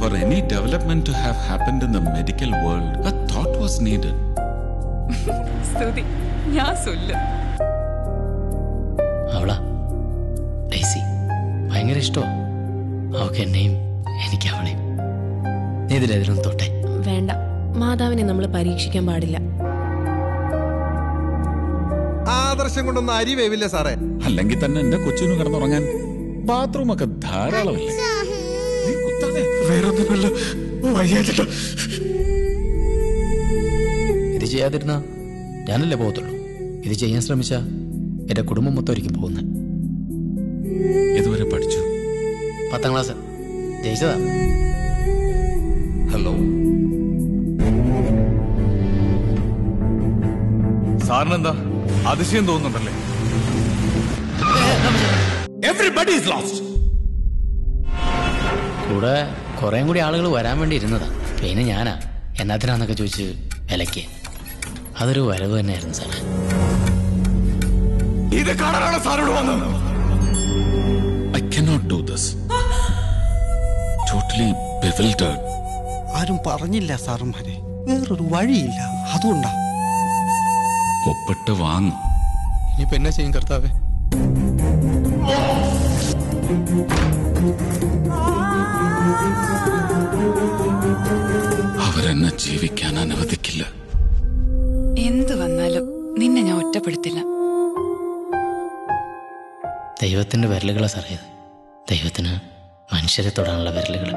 For any development to have happened in the medical world, a thought was needed. സ്തുതി, ഞാൻ സൊല്ലു. അവളാ daisy ഭയങ്കര ഇഷ്ടമാ. അവൾക്ക് എന്നെയും എനിക്ക് അവളെയും. നീ ഇതിലെതിരൊന്നും തൊട്ടെ. വേണ്ട, മാതാവിനെ നമ്മൾ പരീക്ഷിക്കാൻ പാടില്ല. ആദർശം കൊണ്ടൊന്നും അരി വേവില്ല സാറേ. അല്ലെങ്കിൽ തന്നെ എന്റെ കൊച്ചിന് കിടന്നുറങ്ങാൻ ബാത്റൂം ഒക്കെ ധാരാളമല്ലേ. ഇത് ചെയ്യാതിരുന്ന ഞാനല്ലേ പോകത്തുള്ളൂ. ഇത് ചെയ്യാൻ ശ്രമിച്ച എന്റെ കുടുംബം മൊത്തം ഒരിക്കും പോകുന്നത്. ഇതുവരെ പഠിച്ചു? 10ാം ക്ലാസ് ജയിച്ചതാ. ഹലോ സാറിനെന്താ അതിശയം തോന്നുന്നുണ്ടല്ലേ? Everybody is lost. കൂടെ കുറേം കൂടി ആളുകൾ വരാൻ വേണ്ടി ഇരുന്നതാ. പിന്നെ ഞാനാ എന്നാത്തിനാന്നൊക്കെ ചോദിച്ച് വിലക്ക്. അതൊരു വരവ് തന്നെയായിരുന്നു സാറേ. ഇത് കാണാനാണ് സാറോട് വന്നത്. I cannot do this. Totally bewildered. ആരും പറഞ്ഞില്ല സാറുമാരെ, വേറൊരു വഴിയില്ല, അതുകൊണ്ടാ. ഒപ്പിട്ട് വാങ്ങും. ഇനിയിപ്പോ എന്നാ ചെയ്യും കർത്താവേ? അവരെന്നെ ജീവിക്കാൻ അനുവദിക്കില്ല. എന്തു വന്നാലും നിന്നെ ഞാൻ ഒറ്റപ്പെടുത്തില്ല. ദൈവത്തിന്റെ വിരലുകളാ സാറേ. ദൈവത്തിന് മനുഷ്യരെ തൊടാനുള്ള വിരലുകൾ.